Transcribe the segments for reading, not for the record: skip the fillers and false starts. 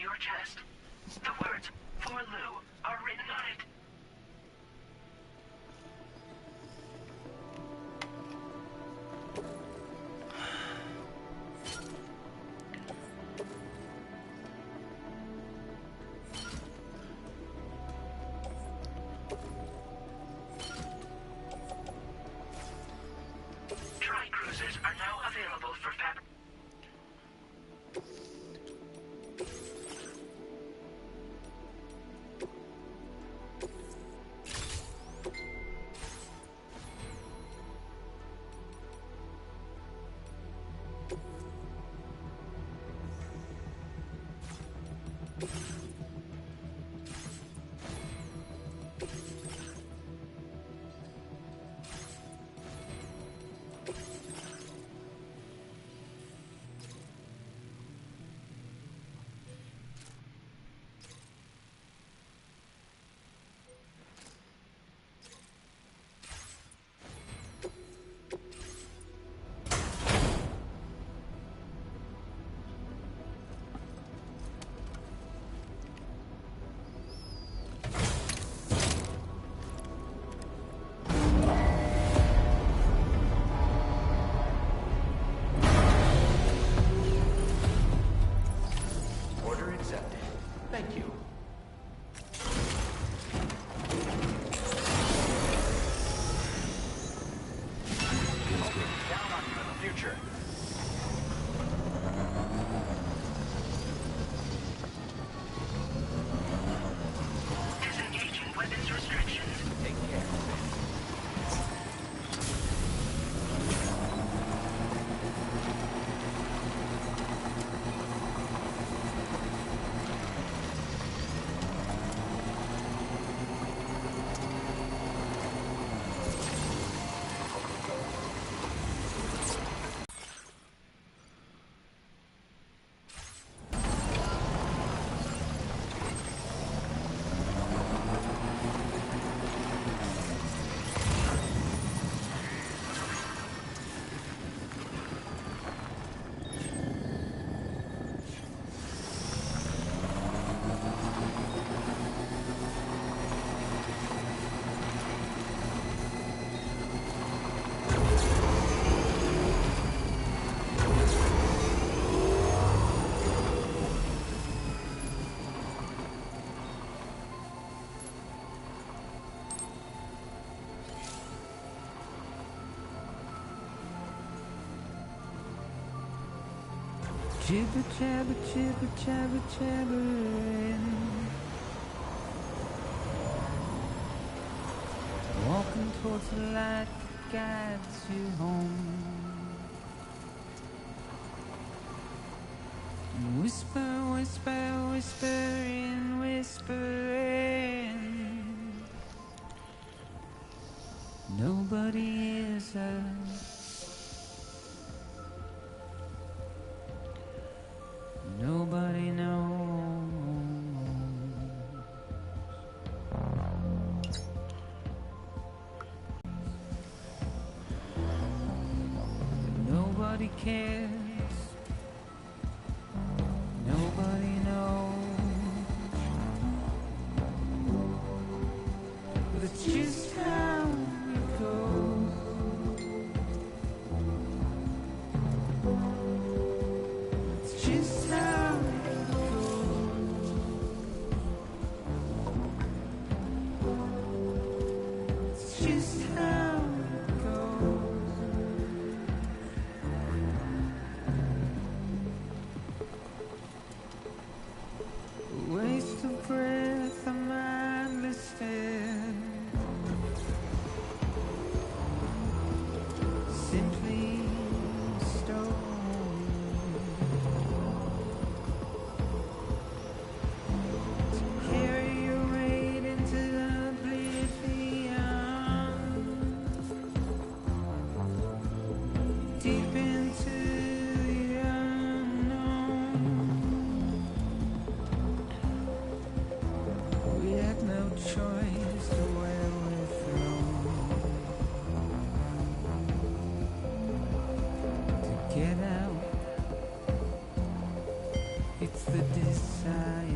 your chest. The words, "For Lou," are written on it. Tri-cruisers are now available for fabric. Thank you. Down on you in the future. Disengaging weapons restrictions. Take care. Jibber jabber jibber jabber jabbering, walking towards the light that guides you home. Whisper, whisper, whispering, whispering. Nobody hears us. Nobody knows. Nobody cares. Nobody knows. But it's just how it goes. It's just how it goes. It's just how it goes. A waste of breath, a mindless stare. Simply stone. To carry your weight into the oblivion, deep into the unknown. We had no choice to where we're thrown. To get out, it's the desire.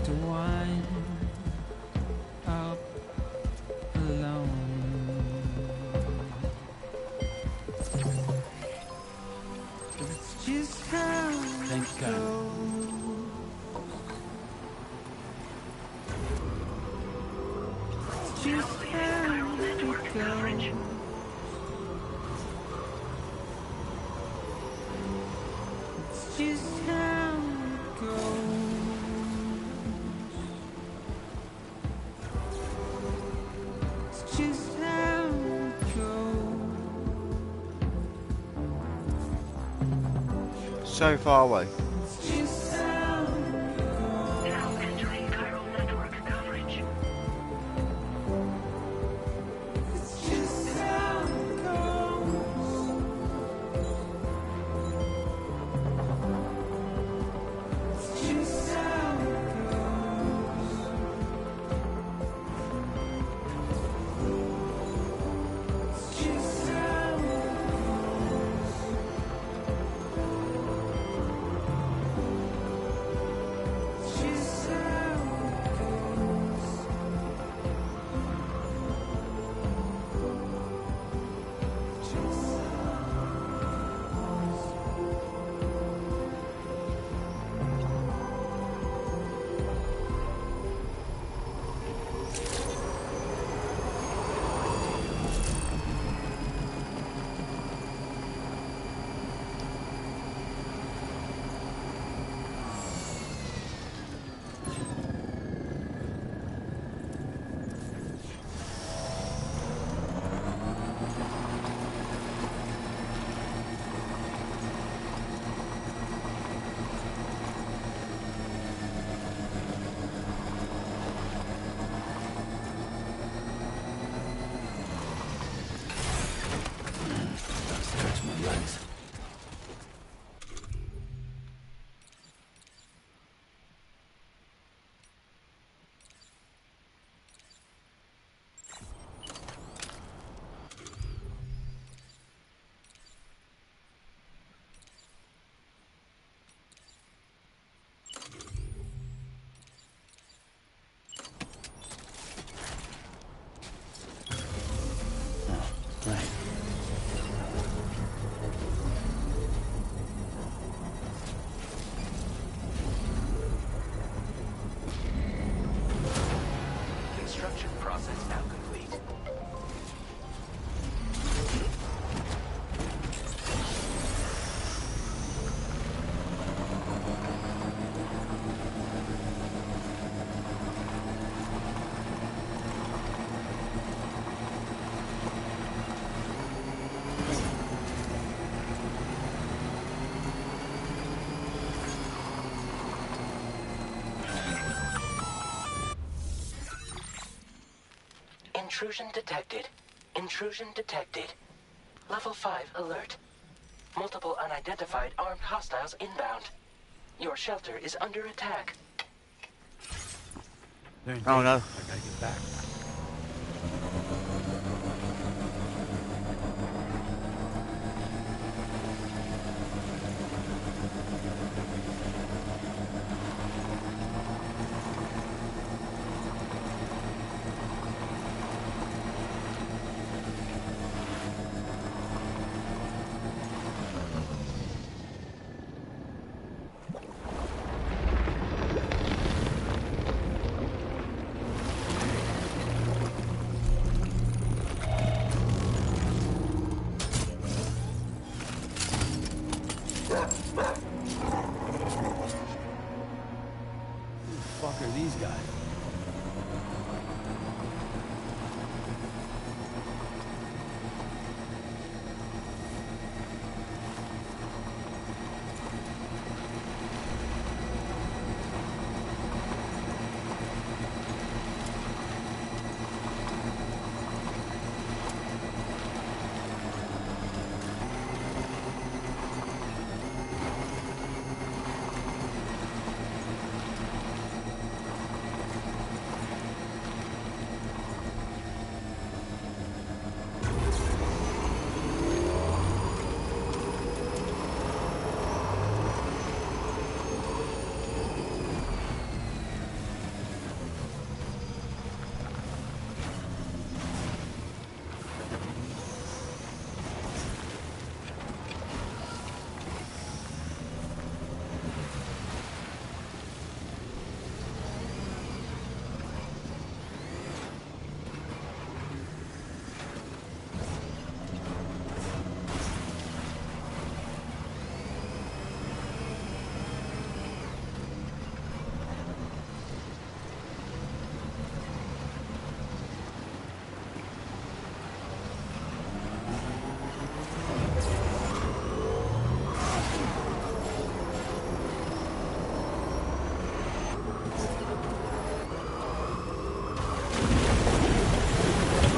to wind up alone. It's just how Thank it God. goes. It's just how it goes. It's just how it goes. It's just how it goes. So far away. It's just how it goes. Now entering chiral network coverage. It's just how it goes. It's just how it goes. It's just how it goes. It's just how it goes. Just Hurts my legs. Oh, right. Construction process now complete. Intrusion detected. Intrusion detected. Level 5 alert. Multiple unidentified armed hostiles inbound. Your shelter is under attack. They're in Oh, danger. no. I gotta get back. Who the fuck are these guys?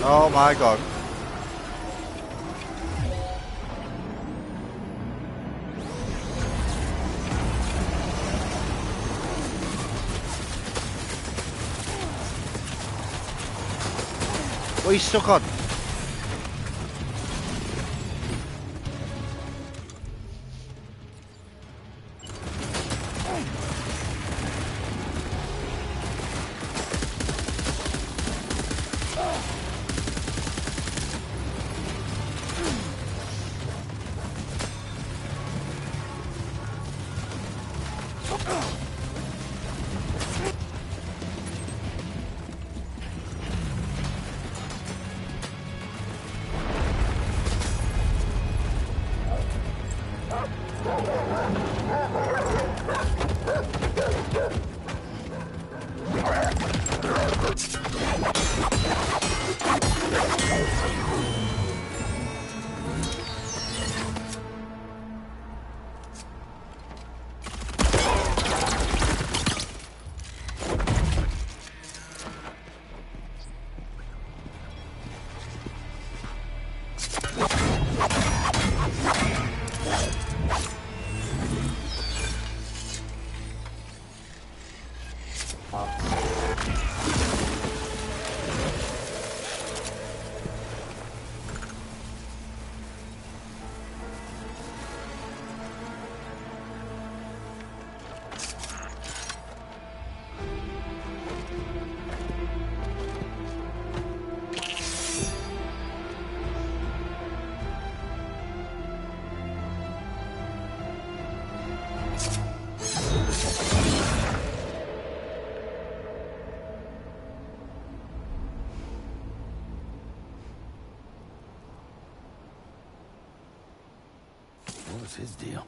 Oh my god. What are you stuck on? What was his deal?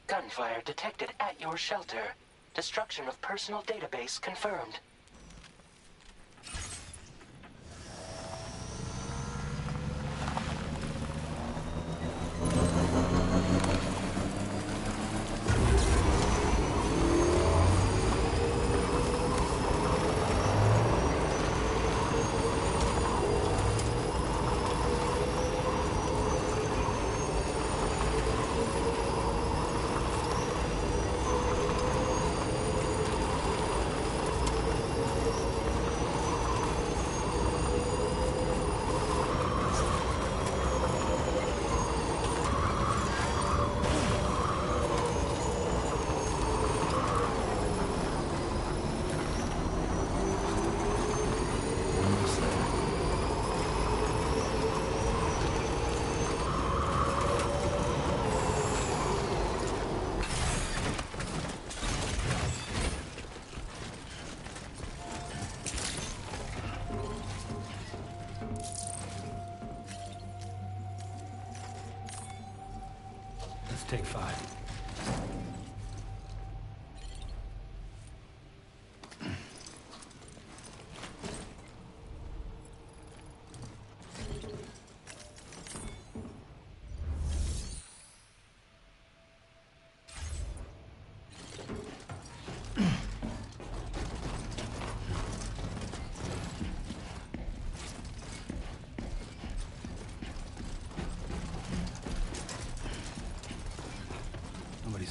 Gunfire detected at your shelter. Destruction of personal database confirmed. Let's take 5.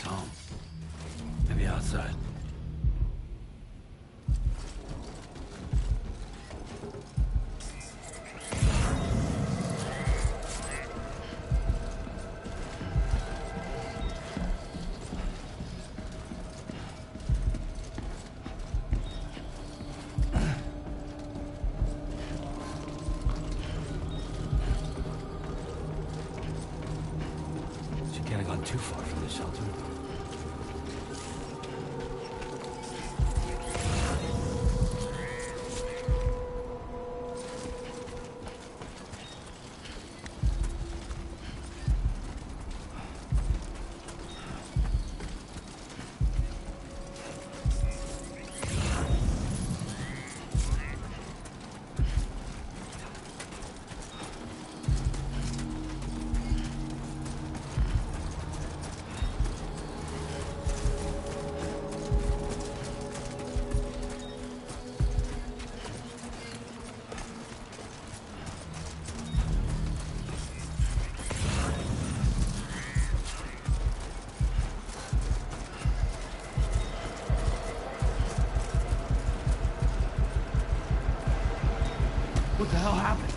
home. Maybe outside. She can't have gone too far from the shelter. What the hell happened?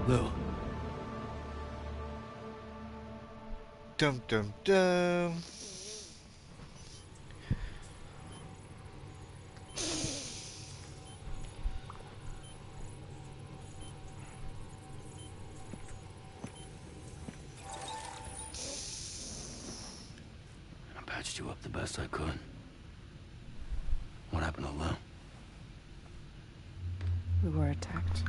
Lou. Dum dum dum. I patched you up the best I could. What happened to Lou? We were attacked.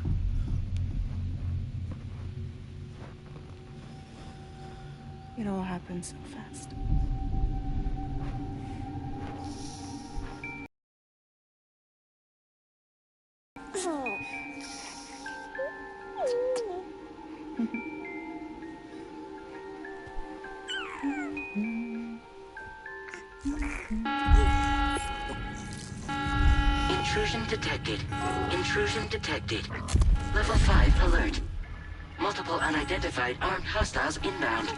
It all happened so fast. Intrusion detected. Intrusion detected. Level 5 alert. Multiple unidentified armed hostiles inbound.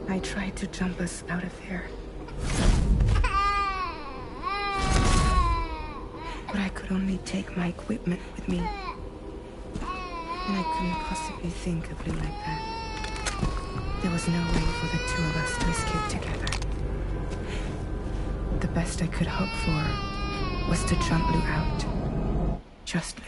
I tried to jump us out of there. But I could only take my equipment with me. And I couldn't possibly think of Lou like that. There was no way for the two of us to escape together. The best I could hope for was to jump Lou out. Just Lou.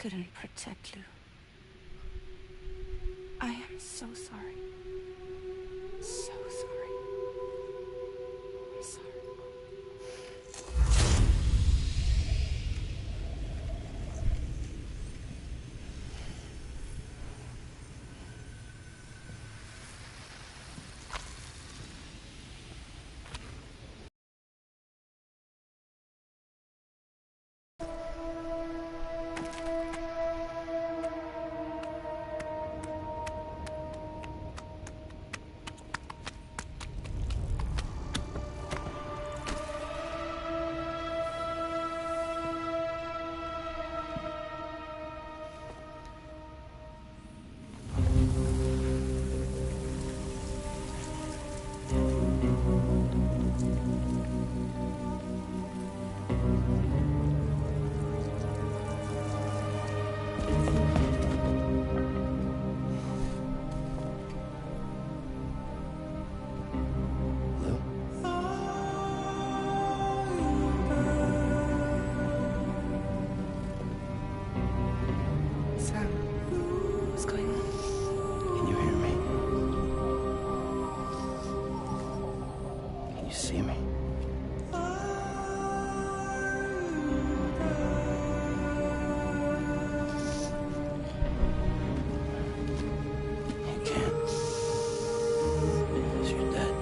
couldn't protect Lou. I am so sorry. So sorry. I'm sorry. Sam, what's going on? Can you hear me? Can you see me? You can't. Because you're dead.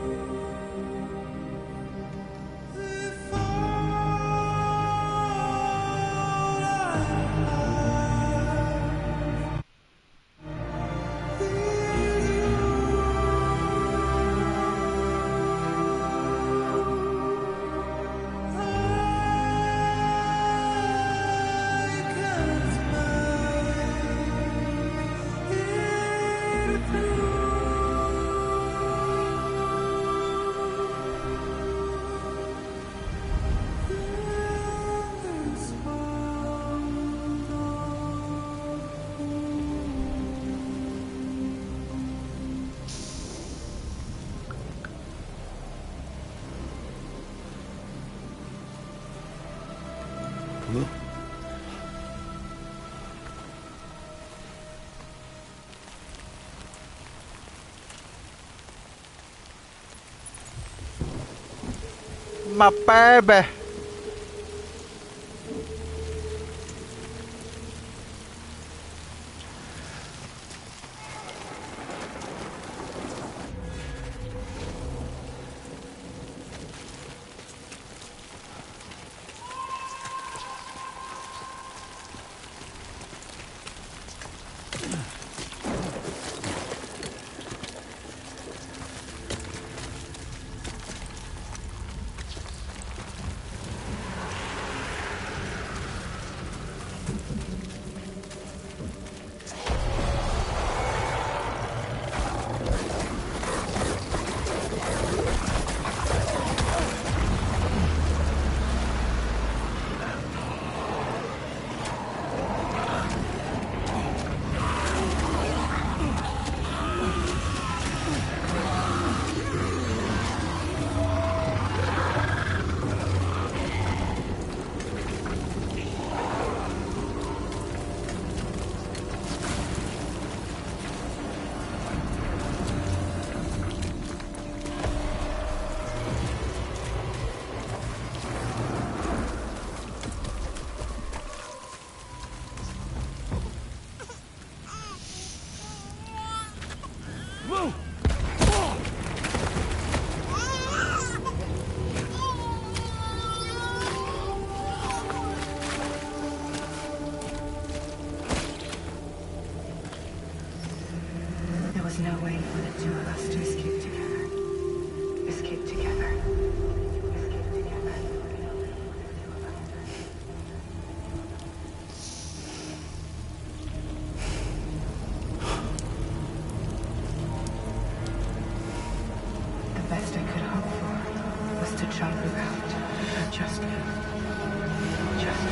Lou? My baby. There was no way for the two of us to escape together. Escape together. Escape together. The best I could hope for was to jump out. Just you. Just you.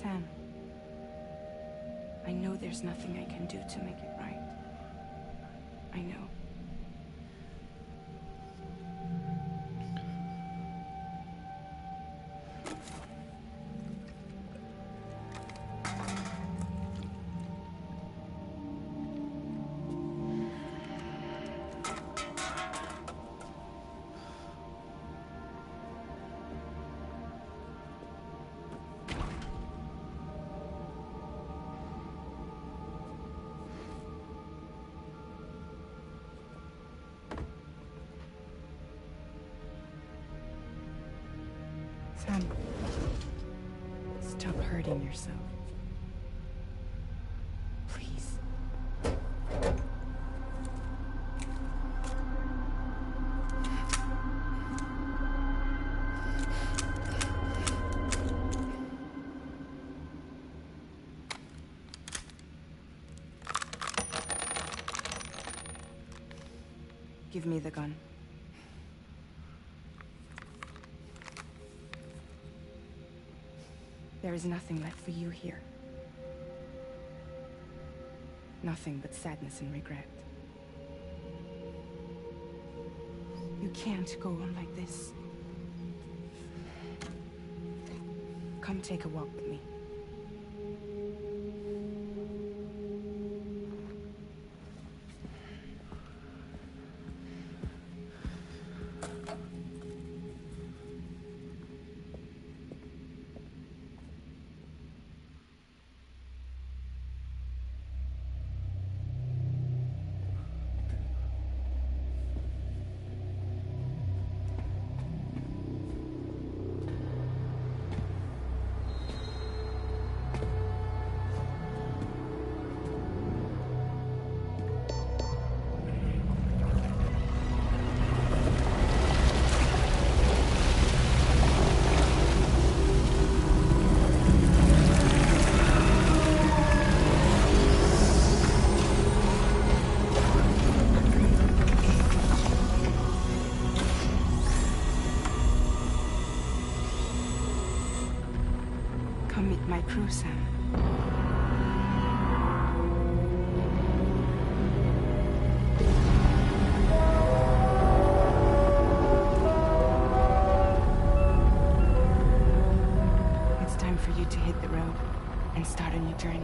Sam, I know there's nothing I can do to make it right. I know. Sam, stop hurting yourself. Please. Give me the gun. There is nothing left for you here. Nothing but sadness and regret. You can't go on like this. Come take a walk with me. Come meet my crew, Sam. It's time for you to hit the road and start a new journey.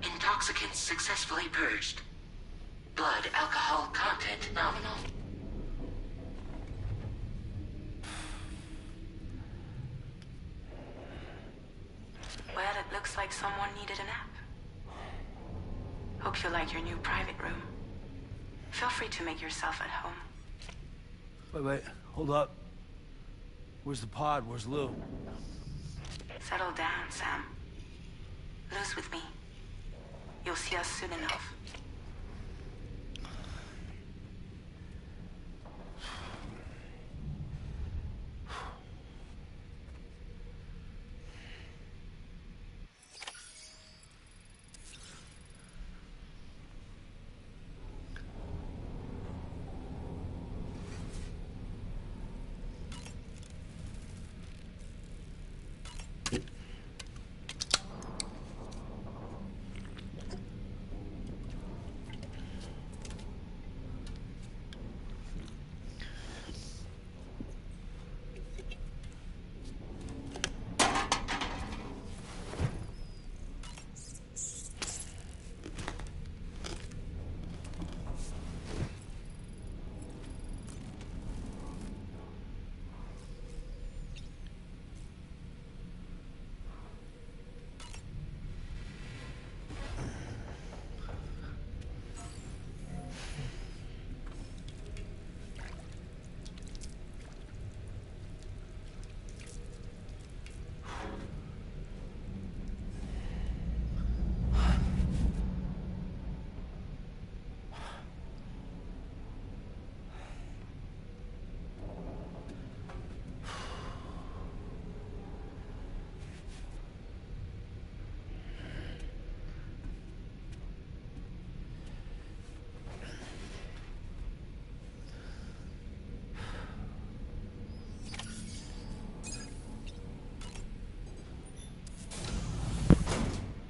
Intoxicants successfully purged. Blood alcohol content nominal. Well, it looks like someone needed a nap. Hope you like your new private room. Feel free to make yourself at home. Wait, hold up. Where's the pod? Where's Lou? Settle down, Sam. Lou's with me. You'll see us soon enough.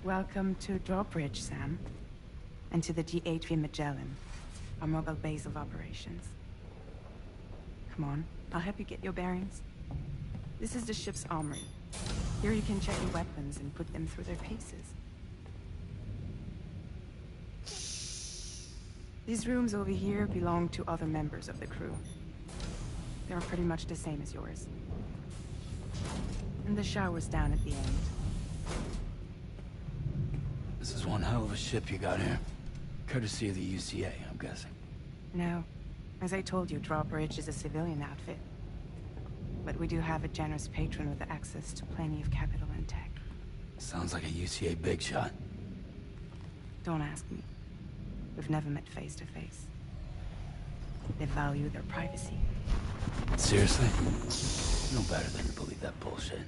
Welcome to Drawbridge, Sam. And to the DHV Magellan, our mobile base of operations. Come on, I'll help you get your bearings. This is the ship's armory. Here you can check your weapons and put them through their paces. These rooms over here belong to other members of the crew. They're pretty much the same as yours. And the shower's down at the end. This is one hell of a ship you got here. Courtesy of the UCA, I'm guessing. No. As I told you, Drawbridge is a civilian outfit. But we do have a generous patron with access to plenty of capital and tech. Sounds like a UCA big shot. Don't ask me. We've never met face to face. They value their privacy. Seriously? No better than to believe that bullshit.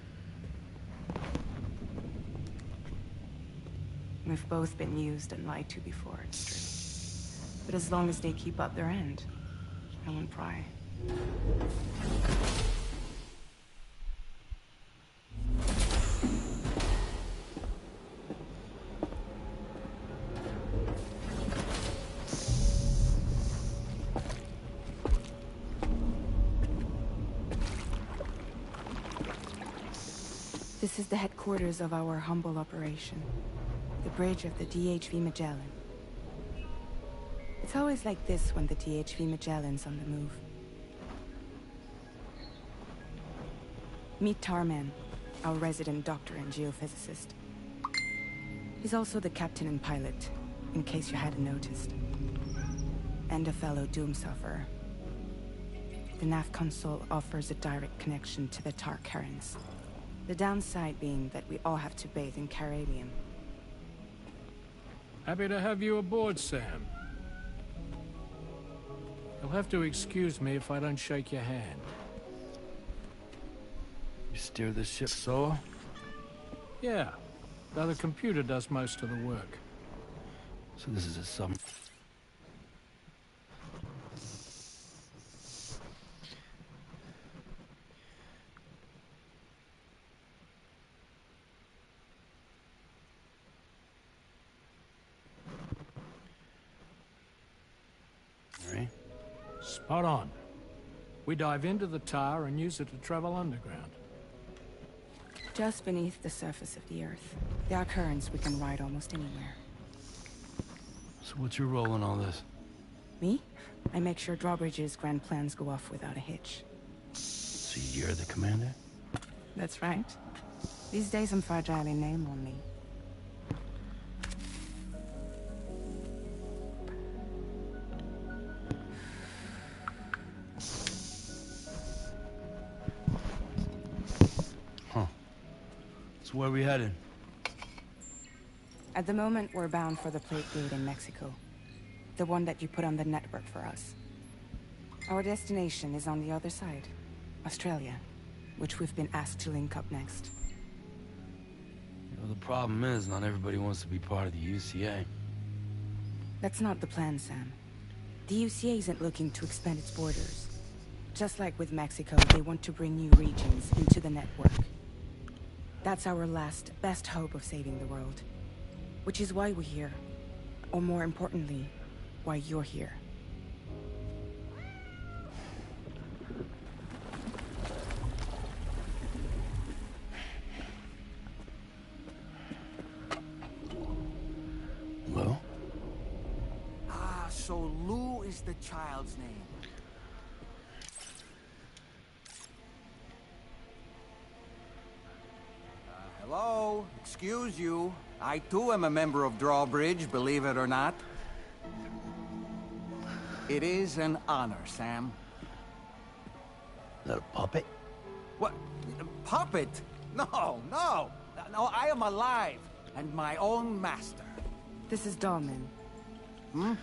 We've both been used and lied to before, it's true. But as long as they keep up their end, I won't pry. This is the headquarters of our humble operation. The bridge of the DHV Magellan. It's always like this when the DHV Magellan's on the move. Meet Tarman, our resident doctor and geophysicist. He's also the captain and pilot, in case you hadn't noticed. And a fellow doom sufferer. The nav console offers a direct connection to the Tarkarans. The downside being that we all have to bathe in caralium. Happy to have you aboard, Sam. You'll have to excuse me if I don't shake your hand. You steer this ship solo? Yeah, though the computer does most of the work. So this is a sum. Spot on. We dive into the tower and use it to travel underground. Just beneath the surface of the Earth, there are currents we can ride almost anywhere. So what's your role in all this? Me? I make sure Drawbridge's grand plans go off without a hitch. So you're the commander? That's right. These days I'm fragile in name only. So where are we headed? At the moment, we're bound for the plate gate in Mexico. The one that you put on the network for us. Our destination is on the other side. Australia, which we've been asked to link up next. You know, the problem is, not everybody wants to be part of the UCA. That's not the plan, Sam. The UCA isn't looking to expand its borders. Just like with Mexico, they want to bring new regions into the network. That's our last, best hope of saving the world. Which is why we're here. Or more importantly, why you're here. Hello? Ah, so Lou is the child's name. Hello? Excuse you. I too am a member of Drawbridge, believe it or not. It is an honor, Sam. Is that a puppet? What? Puppet? No, no. No, I am alive and my own master. This is Dahlman.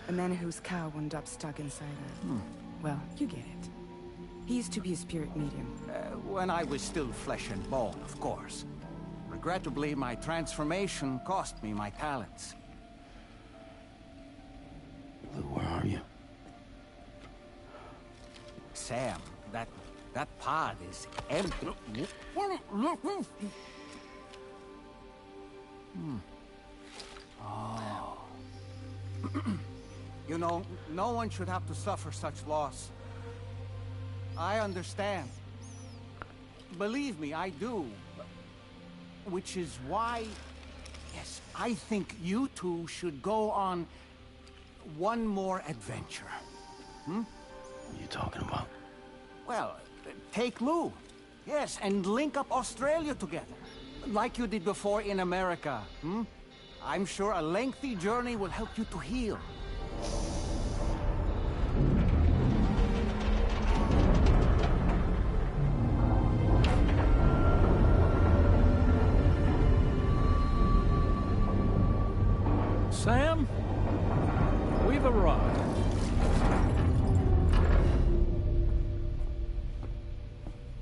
A man whose cow wound up stuck inside her. Well, you get it. He used to be a spirit medium. When I was still flesh and bone, of course. Regrettably, my transformation cost me my talents. Lou, where are you? Sam, that pod is empty. You know, no one should have to suffer such loss. I understand. Believe me, I do. Which is why, yes, I think you two should go on one more adventure. What are you talking about? Well, take Lou. Yes, and link up Australia together. Like you did before in America. I'm sure a lengthy journey will help you to heal. Sam, we've arrived.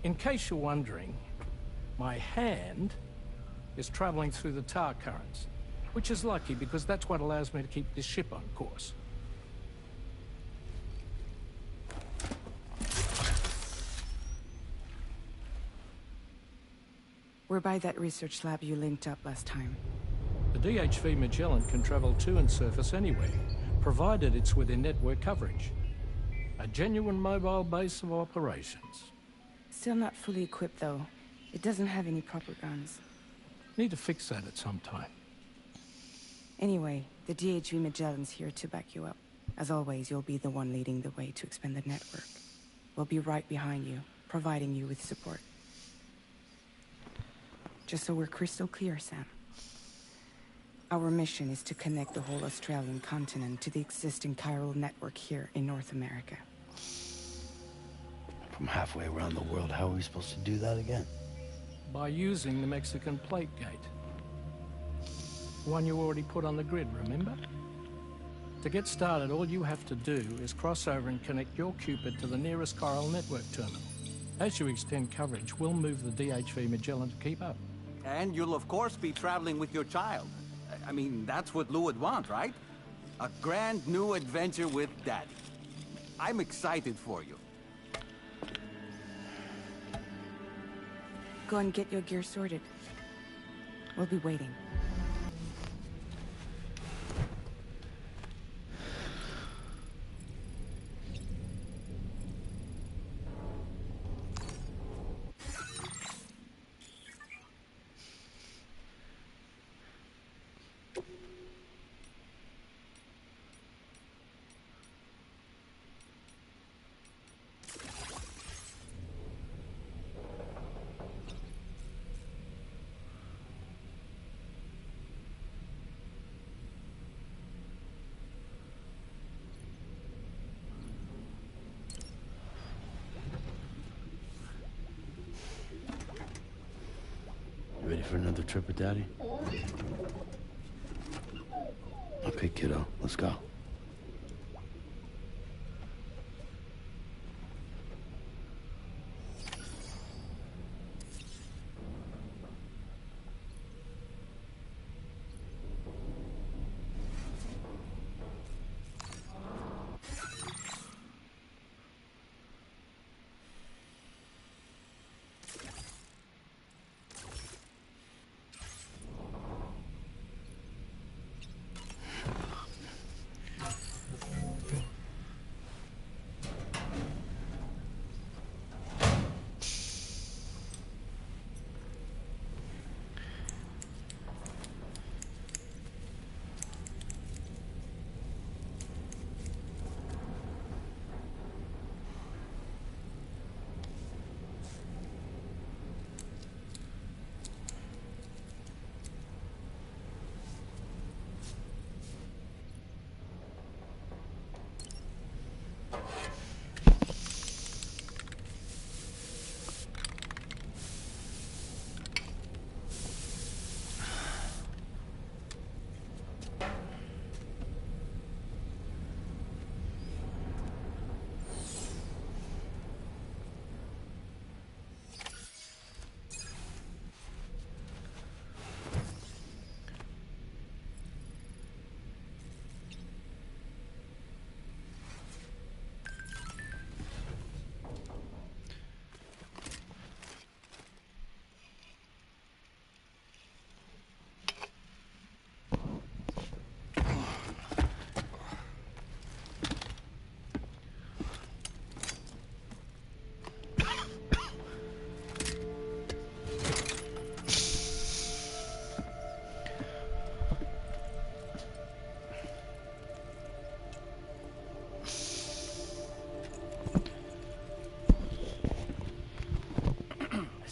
In case you're wondering, my hand is traveling through the tar currents, which is lucky because that's what allows me to keep this ship on course. We're by that research lab you linked up last time. The DHV Magellan can travel to and surface anywhere, provided it's within network coverage. A genuine mobile base of operations. Still not fully equipped, though. It doesn't have any proper guns. Need to fix that at some time. Anyway, the DHV Magellan's here to back you up. As always, you'll be the one leading the way to expand the network. We'll be right behind you, providing you with support. Just so we're crystal clear, Sam. Our mission is to connect the whole Australian continent to the existing chiral network here in North America. From halfway around the world, how are we supposed to do that again? By using the Mexican plate gate. One you already put on the grid, remember? To get started, all you have to do is cross over and connect your Cupid to the nearest chiral network terminal. As you extend coverage, we'll move the DHV Magellan to keep up. And you'll of course be traveling with your child. I mean, that's what Lou would want, right? A grand new adventure with Daddy. I'm excited for you. Go and get your gear sorted. We'll be waiting. You ready for another trip with Daddy? Okay, kiddo, let's go.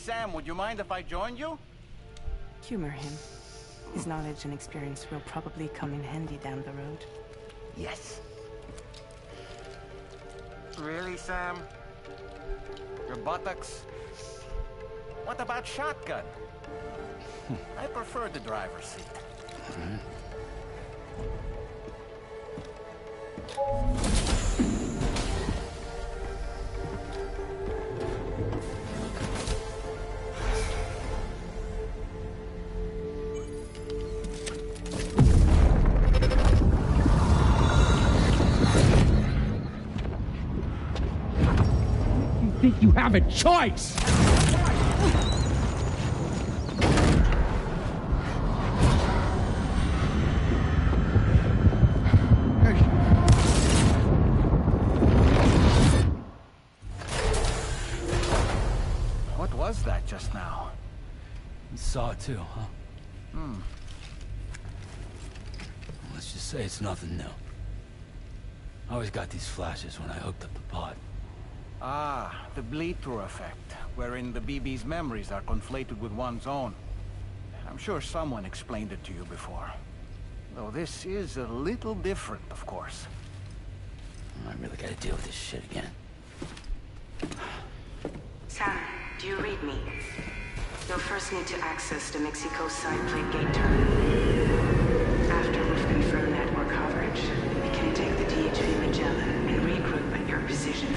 Sam, would you mind if I joined you? Humor him. His knowledge and experience will probably come in handy down the road. Yes. Really, Sam? Your buttocks? What about shotgun? I prefer the driver's seat. You think you have a choice? What was that just now? You saw it too, huh? Let's just say it's nothing new. I always got these flashes when I hooked up the pod. Ah, the bleed-through effect, wherein the BB's memories are conflated with one's own. I'm sure someone explained it to you before. Though this is a little different, of course. I really gotta deal with this shit again. Sam, do you read me? You'll first need to access the Mexico side plate gate terminal. After we've confirmed network coverage, we can take the DHV Magellan and regroup at your position.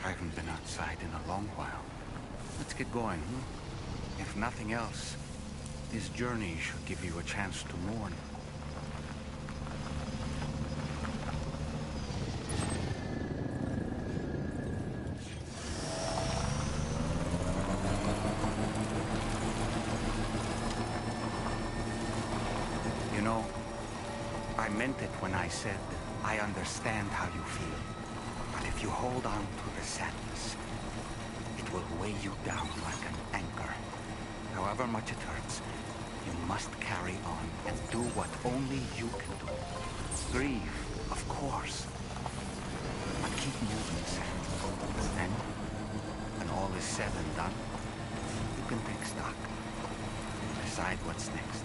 I haven't been outside in a long while. Let's get going, hmm? If nothing else, this journey should give you a chance to mourn. You know, I meant it when I said I understand how you feel. But if you hold on to the sadness, it will weigh you down like an anchor. However much it hurts, you must carry on and do what only you can do. Grieve, of course, but keep moving decide what's next.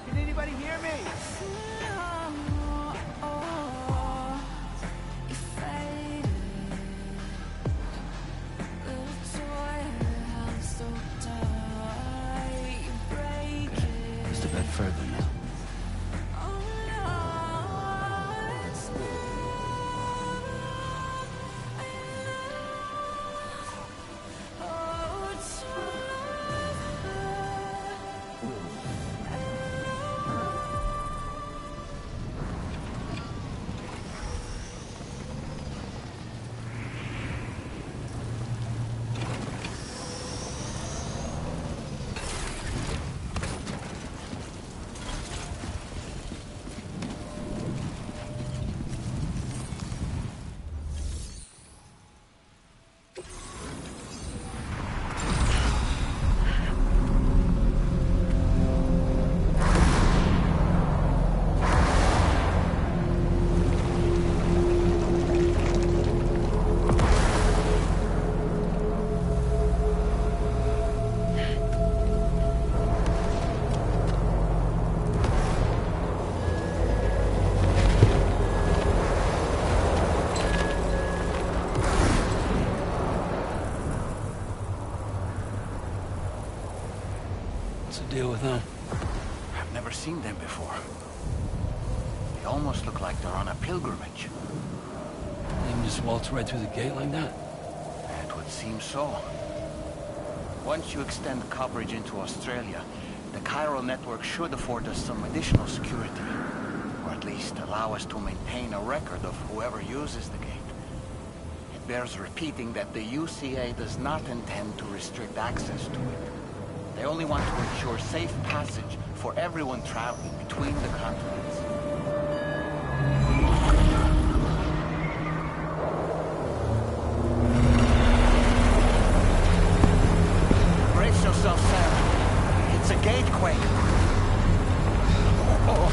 Can anybody hear me? Just a bit further now. What's the deal with them? I've never seen them before. They almost look like they're on a pilgrimage. They can just waltz right through the gate like that? It would seem so. Once you extend coverage into Australia, the chiral network should afford us some additional security. Or at least allow us to maintain a record of whoever uses the gate. It bears repeating that the UCA does not intend to restrict access to it. They only want to ensure safe passage for everyone traveling between the continents. Brace yourself, Sam. It's a gatequake. Oh,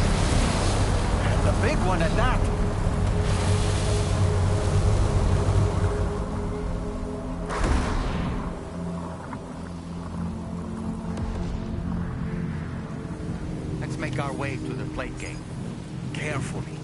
and a big one at that. Let's make our way to the plate gate. Carefully.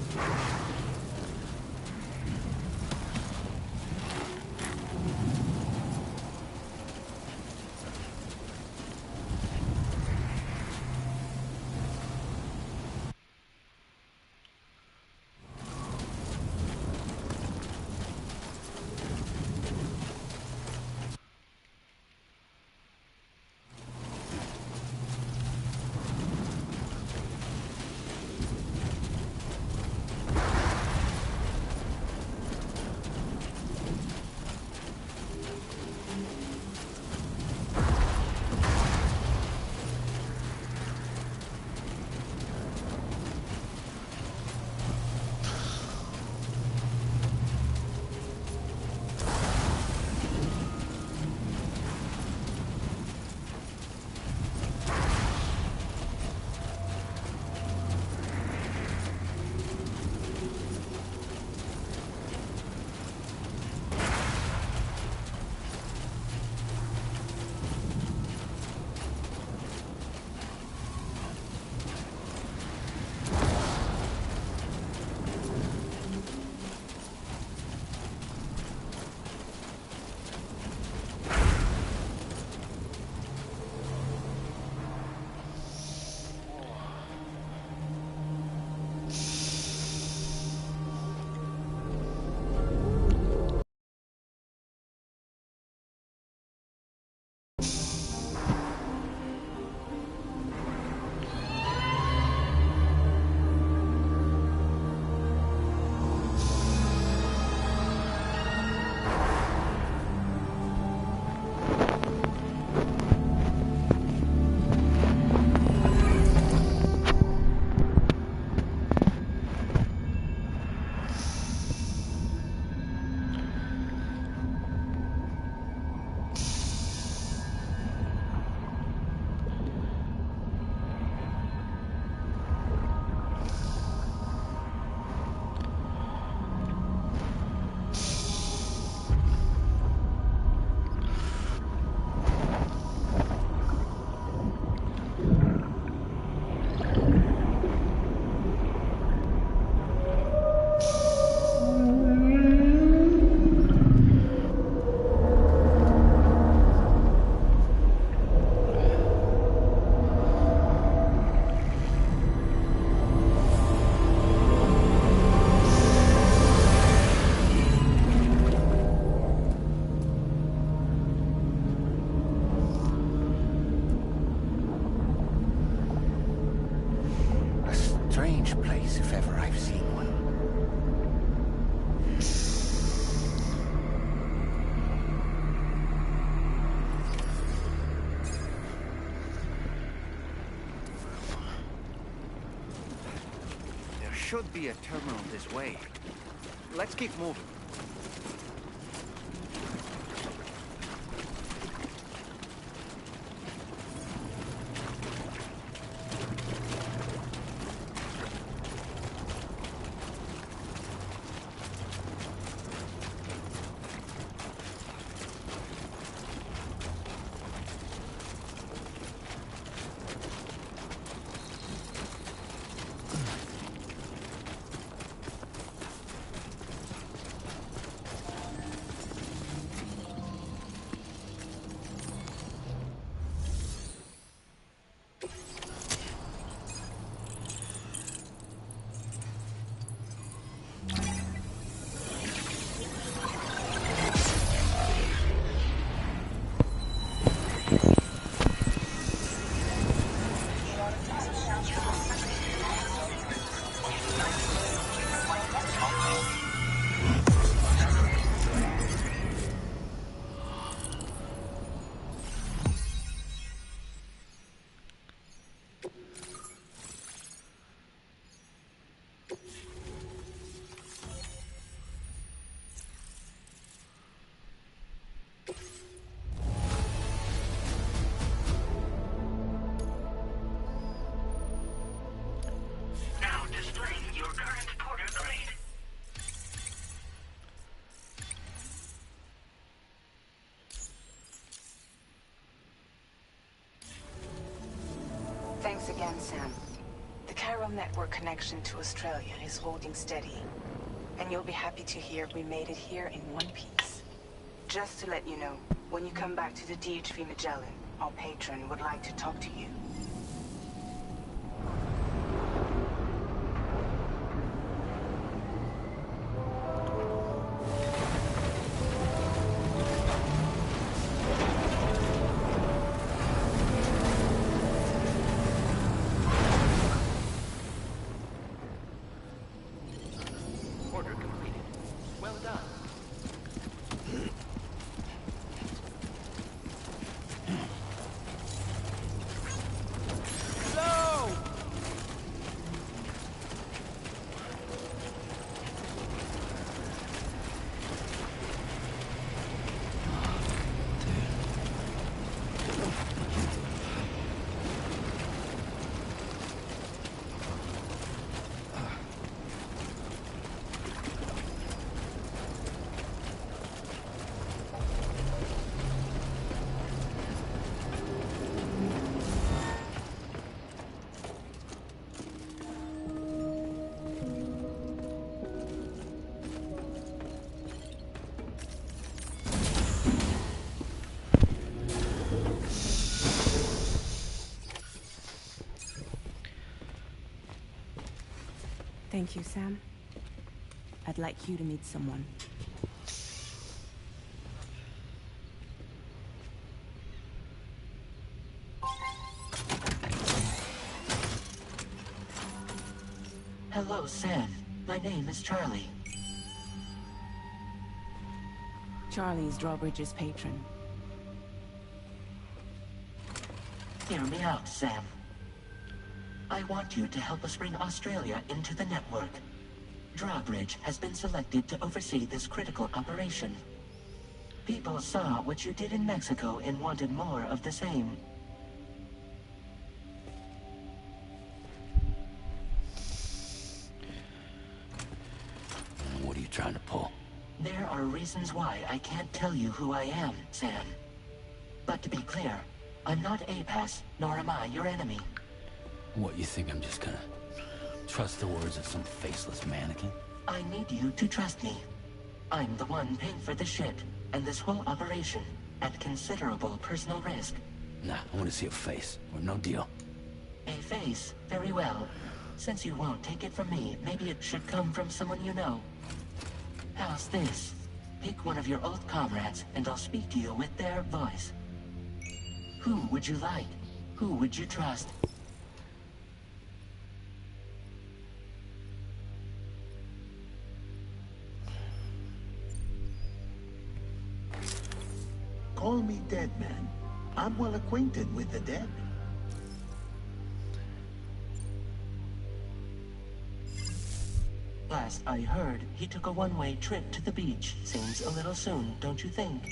should be a terminal this way. Let's keep moving. Thanks again, Sam. The chiral network connection to Australia is holding steady. And you'll be happy to hear we made it here in one piece. Just to let you know, when you come back to the DHV Magellan, our patron would like to talk to you. Thank you, Sam. I'd like you to meet someone. Hello, Sam. My name is Charlie. Charlie's Drawbridge's patron. Hear me out, Sam. I want you to help us bring Australia into the network. Drawbridge has been selected to oversee this critical operation. People saw what you did in Mexico and wanted more of the same. What are you trying to pull? There are reasons why I can't tell you who I am, Sam. But to be clear, I'm not APAS, nor am I your enemy. What, you think I'm just gonna trust the words of some faceless mannequin? I need you to trust me. I'm the one paying for the shit, and this whole operation, at considerable personal risk. Nah, I want to see a face, or no deal. A face? Very well. Since you won't take it from me, maybe it should come from someone you know. How's this? Pick one of your old comrades, and I'll speak to you with their voice. Who would you like? Who would you trust? Call me Dead Man. I'm well acquainted with the dead. Last I heard, he took a one-way trip to the beach. Seems a little soon, don't you think?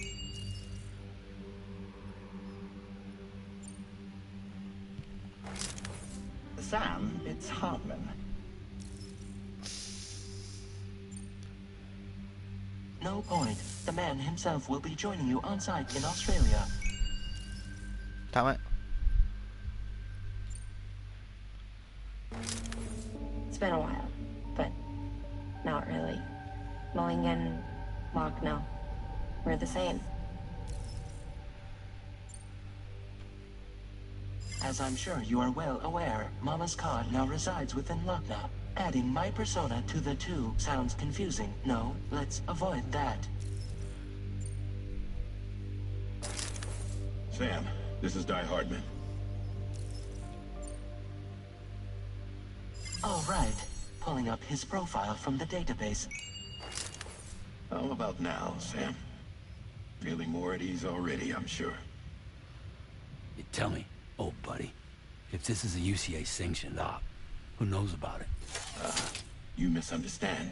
Sam, it's Hartman. No point. The man himself will be joining you on site in Australia. ทำไม It's been a while, but not really. Mulligan, Locke, no. We're the same. As I'm sure you are well aware, Mama's car now resides within Lucknow. Adding my persona to the two sounds confusing. No, let's avoid that. Sam, this is Di Hardman. All right. Pulling up his profile from the database. How about now, Sam? Feeling more at ease already, I'm sure. You tell me, old buddy, if this is a UCA sanctioned op, who knows about it? You misunderstand.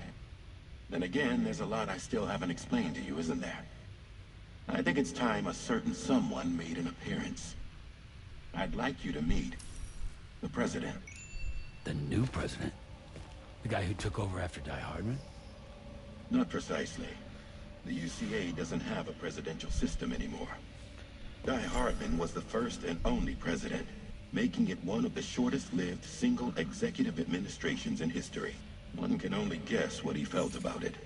Then again, there's a lot I still haven't explained to you, isn't there? I think it's time a certain someone made an appearance. I'd like you to meet the president. The new president? The guy who took over after Di Hardman? Not precisely. The UCA doesn't have a presidential system anymore. Di Hardman was the first and only president, making it one of the shortest-lived single executive administrations in history. One can only guess what he felt about it.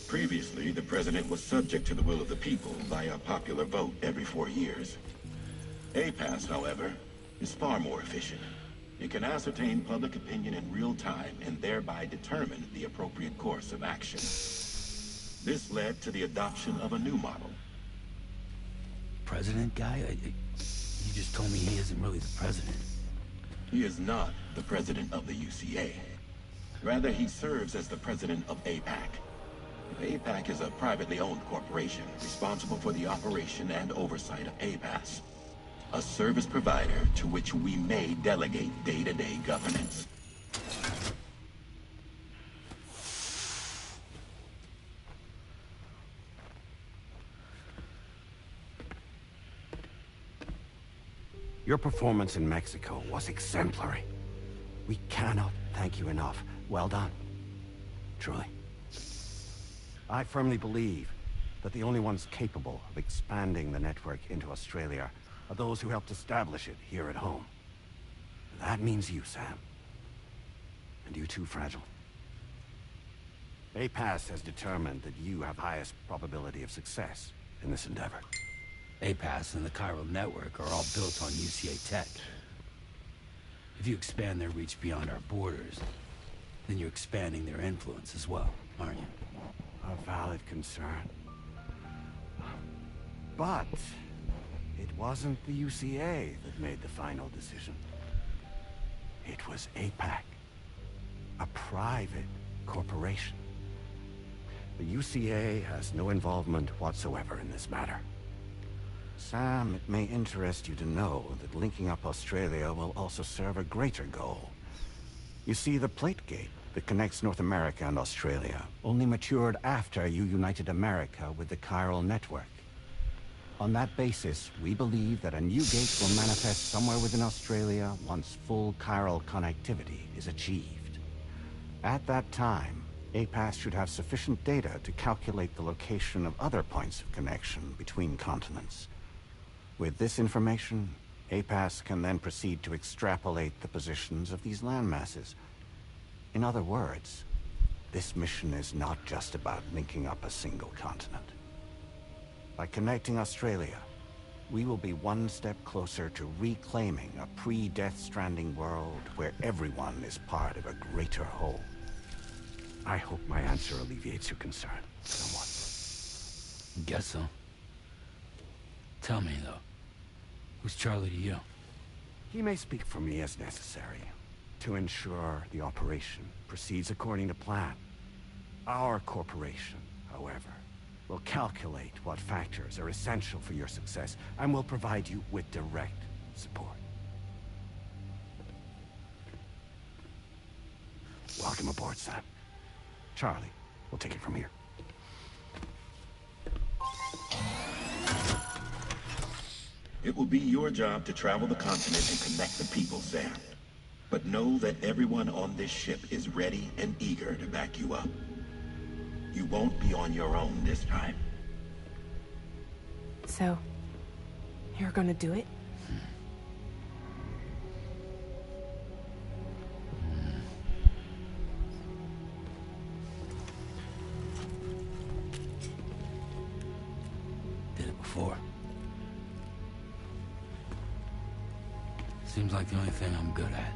Previously, the president was subject to the will of the people via popular vote every 4 years. APAS, however, is far more efficient. It can ascertain public opinion in real time and thereby determine the appropriate course of action. This led to the adoption of a new model. President guy? You just told me he isn't really the president. He is not the president of the UCA. Rather, he serves as the president of APAC. APAC is a privately owned corporation responsible for the operation and oversight of APAS, a service provider to which we may delegate day-to-day governance. Your performance in Mexico was exemplary. We cannot thank you enough. Well done. Truly. I firmly believe that the only ones capable of expanding the network into Australia are those who helped establish it here at home. That means you, Sam. And you too, Fragile. APAS has determined that you have highest probability of success in this endeavor. APAS and the chiral network are all built on UCA tech. If you expand their reach beyond our borders, then you're expanding their influence as well, aren't you? A valid concern. But it wasn't the UCA that made the final decision. It was APAC, a private corporation. The UCA has no involvement whatsoever in this matter. Sam, it may interest you to know that linking up Australia will also serve a greater goal. You see, the plate gate that connects North America and Australia only matured after you united America with the chiral network. On that basis, we believe that a new gate will manifest somewhere within Australia once full chiral connectivity is achieved. At that time, APAS should have sufficient data to calculate the location of other points of connection between continents. With this information, APAS can then proceed to extrapolate the positions of these landmasses. In other words, this mission is not just about linking up a single continent. By connecting Australia, we will be one step closer to reclaiming a pre-Death Stranding world where everyone is part of a greater whole. I hope my answer alleviates your concern somewhat. Guess so. Tell me, though, who's Charlie to you? He may speak for me as necessary to ensure the operation proceeds according to plan. Our corporation, however, will calculate what factors are essential for your success and will provide you with direct support. Welcome aboard, Sam. Charlie, we'll take it from here. It will be your job to travel the continent and connect the people, Sam. But know that everyone on this ship is ready and eager to back you up. You won't be on your own this time. So, you're gonna do it? Did it before. Seems like the only thing I'm good at.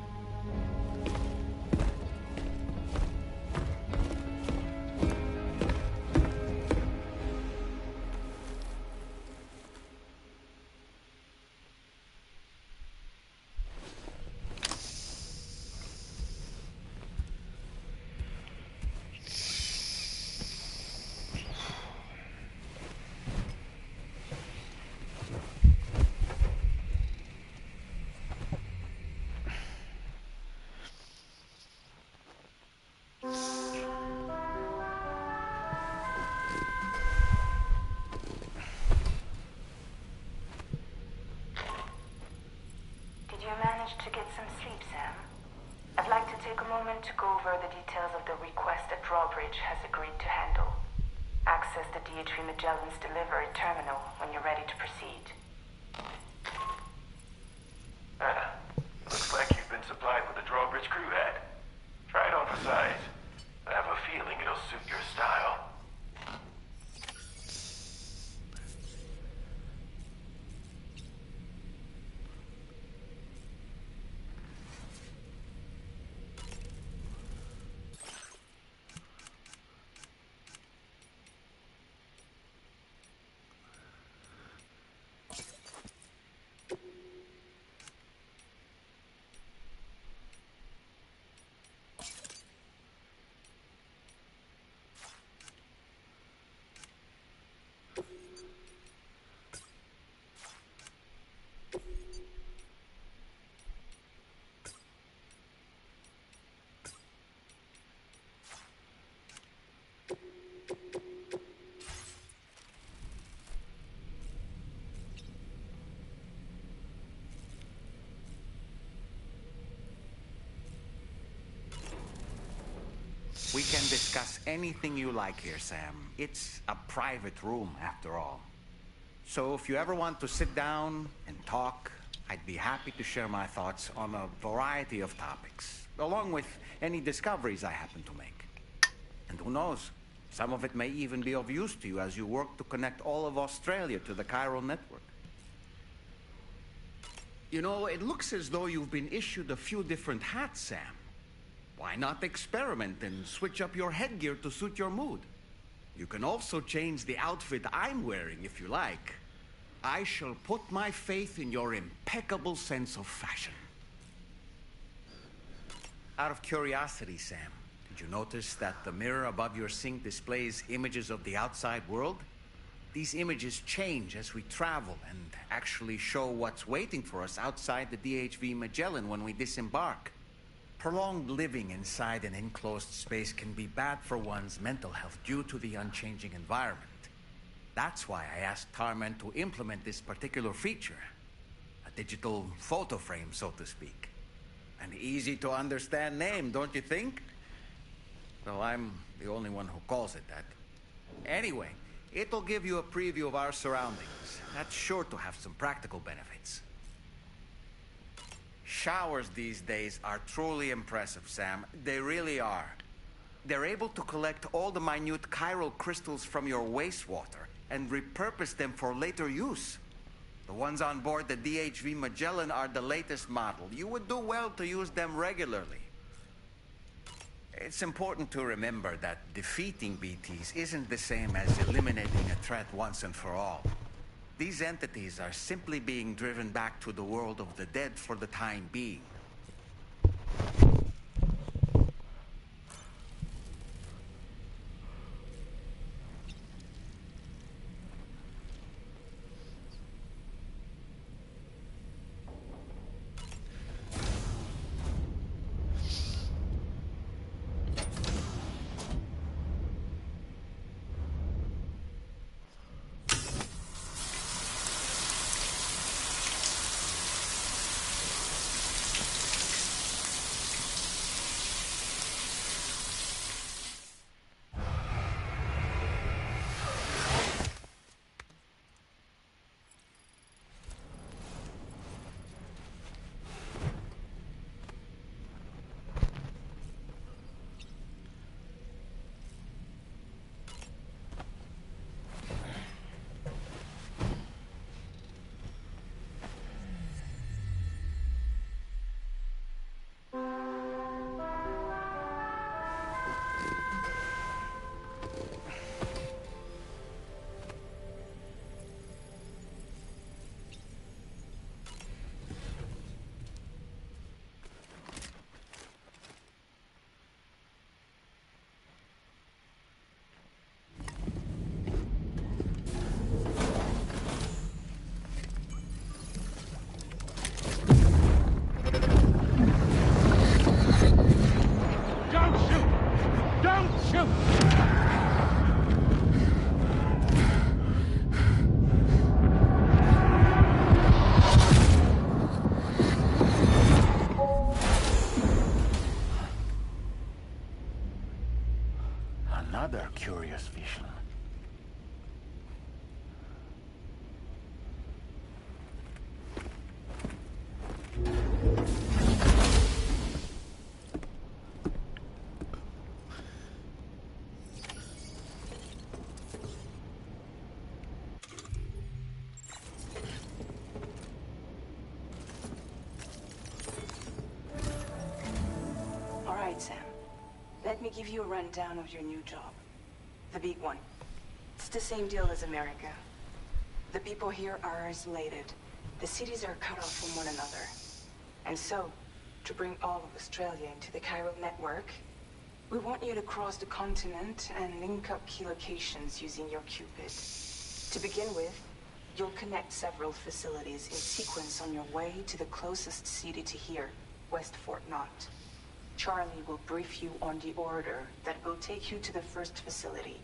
To get some sleep, Sam. I'd like to take a moment to go over the details of the request that Drawbridge has agreed to handle. Access the DHV Magellan's delivery terminal when you're ready to proceed. Looks like you've been supplied with a Drawbridge crew head. Try it on for size. I have a feeling it'll suit your style. We can discuss anything you like here, Sam. It's a private room, after all. So if you ever want to sit down and talk, I'd be happy to share my thoughts on a variety of topics, along with any discoveries I happen to make. And who knows, some of it may even be of use to you as you work to connect all of Australia to the chiral network. You know, it looks as though you've been issued a few different hats, Sam. Why not experiment and switch up your headgear to suit your mood? You can also change the outfit I'm wearing if you like. I shall put my faith in your impeccable sense of fashion. Out of curiosity, Sam, did you notice that the mirror above your sink displays images of the outside world? These images change as we travel and actually show what's waiting for us outside the DHV Magellan when we disembark. Prolonged living inside an enclosed space can be bad for one's mental health due to the unchanging environment. That's why I asked Tarman to implement this particular feature. A digital photo frame, so to speak. An easy-to-understand name, don't you think? Though I'm the only one who calls it that. Anyway, it'll give you a preview of our surroundings. That's sure to have some practical benefits. Showers these days are truly impressive, Sam. They really are. They're able to collect all the minute chiral crystals from your wastewater and repurpose them for later use. The ones on board the DHV Magellan are the latest model. You would do well to use them regularly. It's important to remember that defeating BTs isn't the same as eliminating a threat once and for all. These entities are simply being driven back to the world of the dead for the time being. Another curious vision. All right, Sam. Let me give you a rundown of your new job. The big one. It's the same deal as America. The people here are isolated. The cities are cut off from one another. And so, to bring all of Australia into the chiral network, we want you to cross the continent and link up key locations using your Cupid. To begin with, you'll connect several facilities in sequence on your way to the closest city to here, West Fort Knott. Charlie will brief you on the order that will take you to the first facility.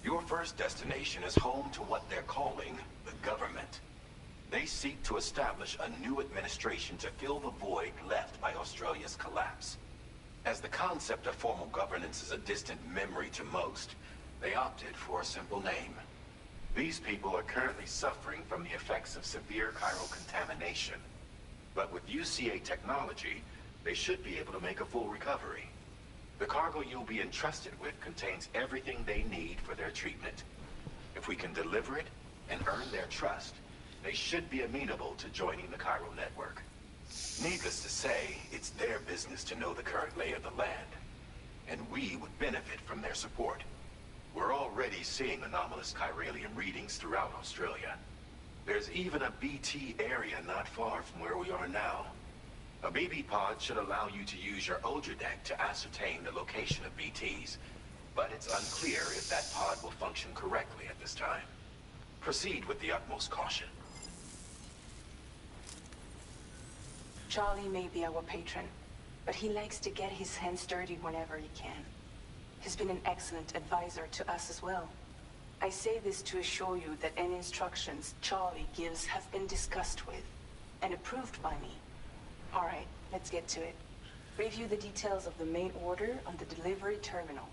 Your first destination is home to what they're calling the government. They seek to establish a new administration to fill the void left by Australia's collapse. As the concept of formal governance is a distant memory to most, they opted for a simple name. These people are currently suffering from the effects of severe chiral contamination. But with UCA technology, they should be able to make a full recovery. The cargo you'll be entrusted with contains everything they need for their treatment. If we can deliver it and earn their trust, they should be amenable to joining the chiral network. Needless to say, it's their business to know the current lay of the land, and we would benefit from their support. We're already seeing anomalous chiralium readings throughout Australia. There's even a BT area not far from where we are now. A BB pod should allow you to use your Ultradeck to ascertain the location of BTs, but it's unclear if that pod will function correctly at this time. Proceed with the utmost caution. Charlie may be our patron, but he likes to get his hands dirty whenever he can. He's been an excellent advisor to us as well. I say this to assure you that any instructions Charlie gives have been discussed with and approved by me. All right, let's get to it. Review the details of the main order on the delivery terminal.